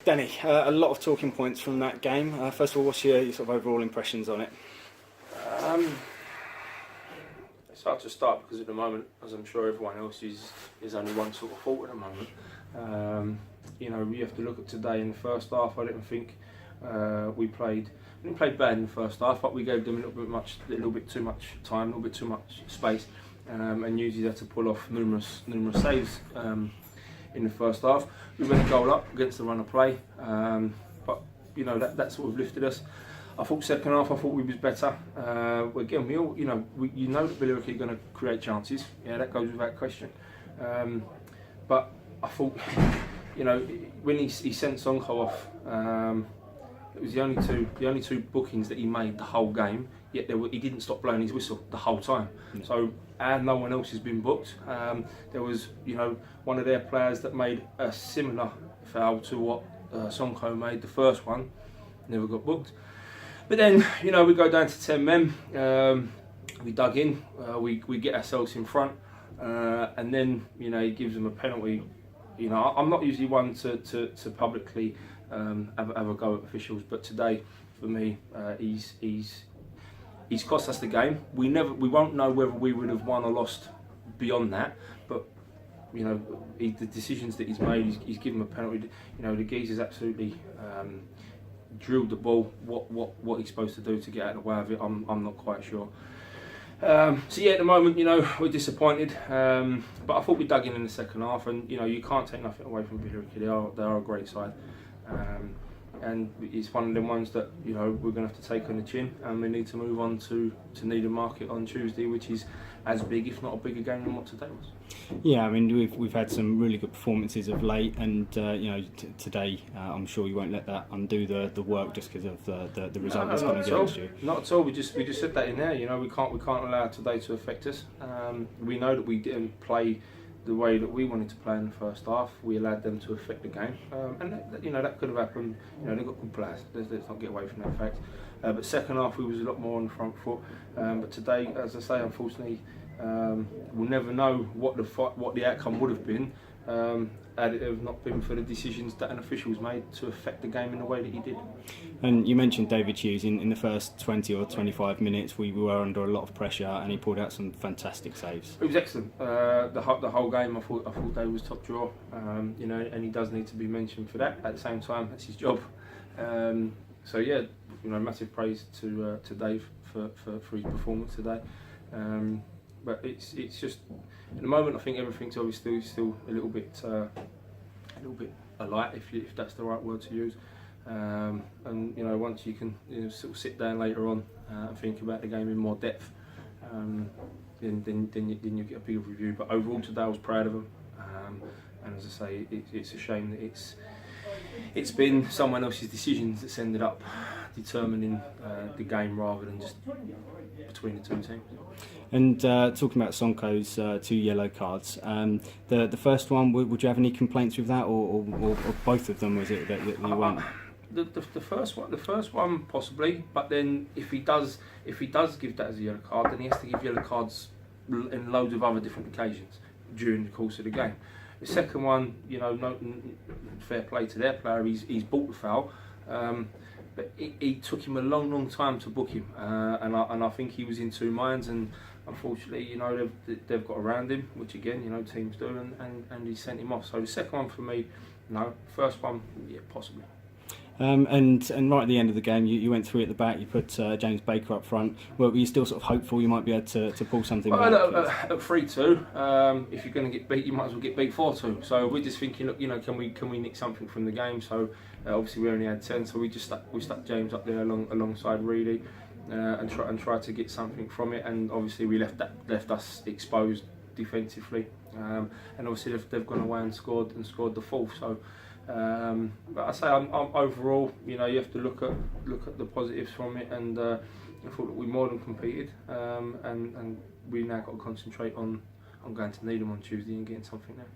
Danny, a lot of talking points from that game. First of all, what's your sort of overall impressions on it? It's hard to start because at the moment, as I'm sure everyone else is only one sort of fault at the moment. You know, you have to look at today in the first half. I didn't think we didn't play bad in the first half, but we gave them a little bit too much time, a little bit too much space, and usually had to pull off numerous saves in the first half. We went a goal up against the run of play, but you know that sort of lifted us. I thought second half, I thought we was better. Again, we all, you know that Billericay are going to create chances. Yeah, that goes without question. But I thought, you know, when he sent Sonko off, it was the only two bookings that he made the whole game. Yet he didn't stop blowing his whistle the whole time. Yeah. So, and no one else has been booked. There was, you know, one of their players that made a similar foul to what Sonko made, the first one, never got booked. But then, you know, we go down to 10 men. We dug in. We get ourselves in front, and then, you know, he gives them a penalty. You know, I'm not usually one to publicly have a go at officials, but today, for me, he's cost us the game. We won't know whether we would have won or lost beyond that. But you know, the decisions that he's made, he's given a penalty. You know, the geezer's absolutely drilled the ball. What he's supposed to do to get out of the way of it, I'm not quite sure. So yeah, at the moment, you know, we're disappointed. But I thought we dug in the second half, and you know, you can't take nothing away from Billericay. They are a great side. And it's one of them ones that, you know, we're going to have to take on the chin, and we need to move on to Needham Market on Tuesday, which is as big, if not a bigger game than what today was. Yeah, I mean, we've had some really good performances of late, and you know, today I'm sure you won't let that undo the work just because of the result that's going to get against you. Not at all. We just said that in there. You know, we can't allow today to affect us. We know that we didn't play the way that we wanted to play in the first half. We allowed them to affect the game, and you know, that could have happened. You know, they've got good players. Let's not get away from that fact. But second half we was a lot more on the front foot. But today, as I say, unfortunately, we'll never know what the outcome would have been had it have not been for the decisions that an official's made to affect the game in the way that he did. And you mentioned David Hughes. In the first 20 or 25 minutes, we were under a lot of pressure, and he pulled out some fantastic saves. It was excellent. The whole game, I thought David was top drawer. You know, and he does need to be mentioned for that. At the same time, that's his job. So yeah, you know, massive praise to Dave for his performance today. But it's just, at the moment, I think everything's obviously still a little bit alight, if that's the right word to use. And you know, once you can, you know, sort of sit down later on and think about the game in more depth, then you get a bigger review. But overall today, I was proud of him. And as I say, it's a shame that it's been someone else's decisions that's ended up determining the game rather than just between the two teams. And talking about Sonko's 2 yellow cards, the first one, would you have any complaints with that, or both of them? Was it that you want? The first one possibly, but then if he does give that as a yellow card, then he has to give yellow cards in loads of other different occasions during the course of the game. The second one, you know, no fair play to their player, he's bought the foul, but it took him a long time to book him, and I think he was in two minds, and unfortunately, you know, they've got around him, which again, you know, teams do, and he sent him off. So the second one for me, no. First one, yeah, possibly. And right at the end of the game, you went through at the back. You put James Baker up front. Well, were you still sort of hopeful you might be able to pull something back? At 3-2, if you're going to get beat, you might as well get beat 4-2. So we're just thinking, look, you know, can we nick something from the game? So obviously we only had 10, so we stuck James up there alongside Reedy, and try to get something from it. And obviously we left us exposed defensively. And obviously they've gone away and scored the fourth. So. But I say, I'm overall, you know, you have to look at the positives from it, and I thought that we more than competed, and we now got to concentrate on going to Needham on Tuesday and getting something there.